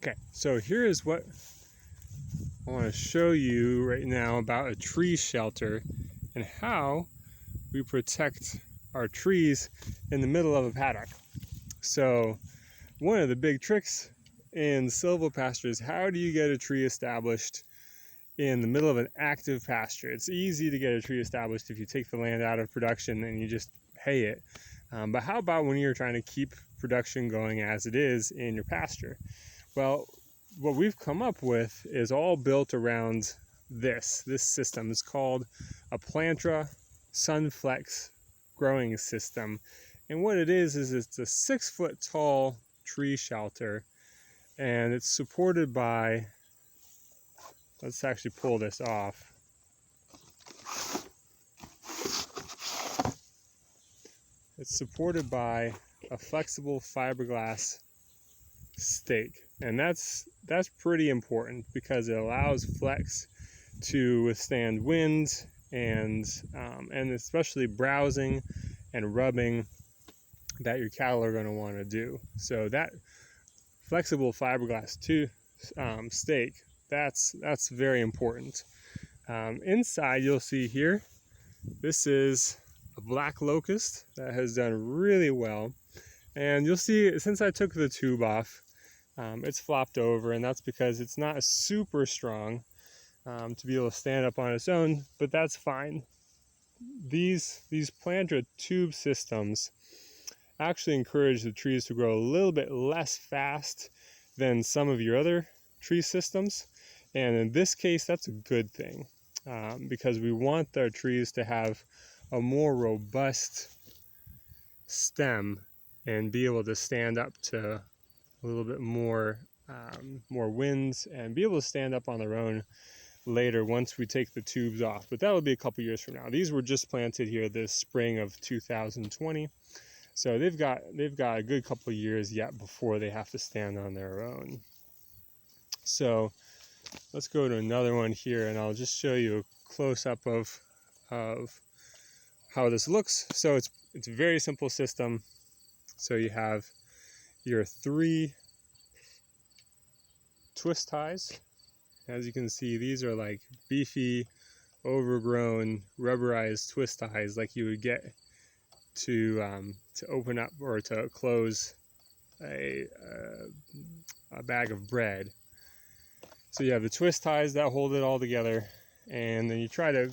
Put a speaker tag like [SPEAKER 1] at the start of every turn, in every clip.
[SPEAKER 1] Okay, so here is what I want to show you right now about a tree shelter and how we protect our trees in the middle of a paddock. So one of the big tricks in silvopasture is how do you get a tree established in the middle of an active pasture? It's easy to get a tree established if you take the land out of production and you just hay it. But how about when you're trying to keep production going as it is in your pasture? Well, what we've come up with is all built around this system. It's called a Plantra Sunflex growing system. And what it is it's a 6-foot tall tree shelter, and it's supported by, let's actually pull this off. It's supported by a flexible fiberglass stake, and that's pretty important because it allows flex to withstand wind and especially browsing and rubbing that your cattle are going to want to do. So that flexible fiberglass stake, that's very important. Inside you'll see here, this is a black locust that has done really well, and you'll see since I took the tube off, it's flopped over, and that's because it's not super strong to be able to stand up on its own, but that's fine. These planter tube systems actually encourage the trees to grow a little bit less fast than some of your other tree systems, and in this case that's a good thing, because we want our trees to have a more robust stem and be able to stand up to a little bit more winds and be able to stand up on their own later once we take the tubes off. But that'll be a couple years from now. These were just planted here this spring of 2020, so they've got a good couple of years yet before they have to stand on their own. So let's go to another one here, and I'll just show you a close-up of how this looks. So it's a very simple system. So you have your 3 twist ties. As you can see, these are like beefy, overgrown, rubberized twist ties like you would get to open up or to close a bag of bread. So you have the twist ties that hold it all together, and then you try to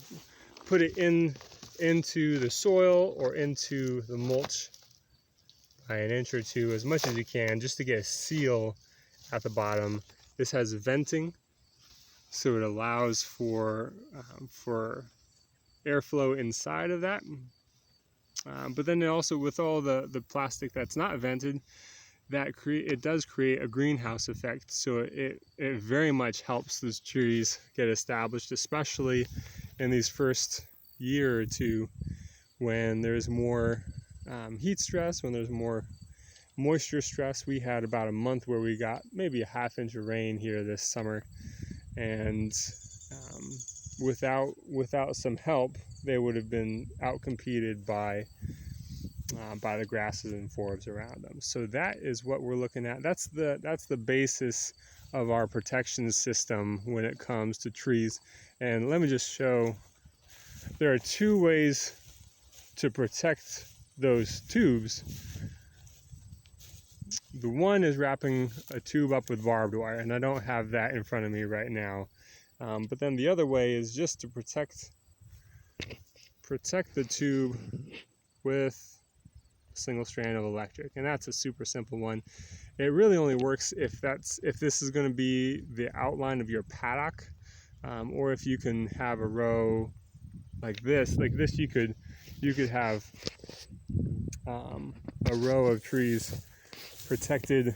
[SPEAKER 1] put it into the soil or into the mulch by an inch or two as much as you can, just to get a seal at the bottom. This has venting, so it allows for airflow inside of that. But then also, with all the plastic that's not vented, it does create a greenhouse effect. So it very much helps those trees get established, especially in these first year or two when there's more heat stress, when there's more moisture stress. We had about a month where we got maybe a ½ inch of rain here this summer, and without some help, they would have been outcompeted by the grasses and forbs around them. So that is what we're looking at. That's the basis of our protection system when it comes to trees. And let me just show, there are 2 ways to protect those tubes. The one is wrapping a tube up with barbed wire, and I don't have that in front of me right now. But then the other way is just to protect the tube with a single strand of electric, and that's a super simple one. It really only works if this is going to be the outline of your paddock, or if you can have a row like this. You could have a row of trees protected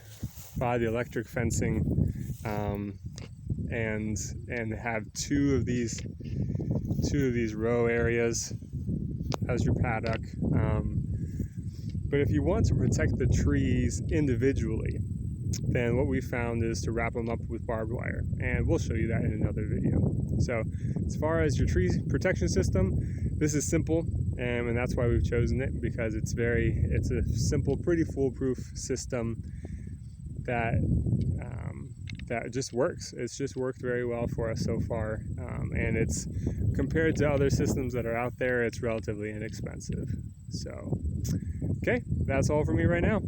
[SPEAKER 1] by the electric fencing, and have two of these row areas as your paddock. But if you want to protect the trees individually, then what we found is to wrap them up with barbed wire, and we'll show you that in another video. So as far as your tree protection system, this is simple, and that's why we've chosen it, because it's a simple, pretty foolproof system that that just works. It's just worked very well for us so far, and it's, compared to other systems that are out there, it's relatively inexpensive. So, okay, that's all for me right now.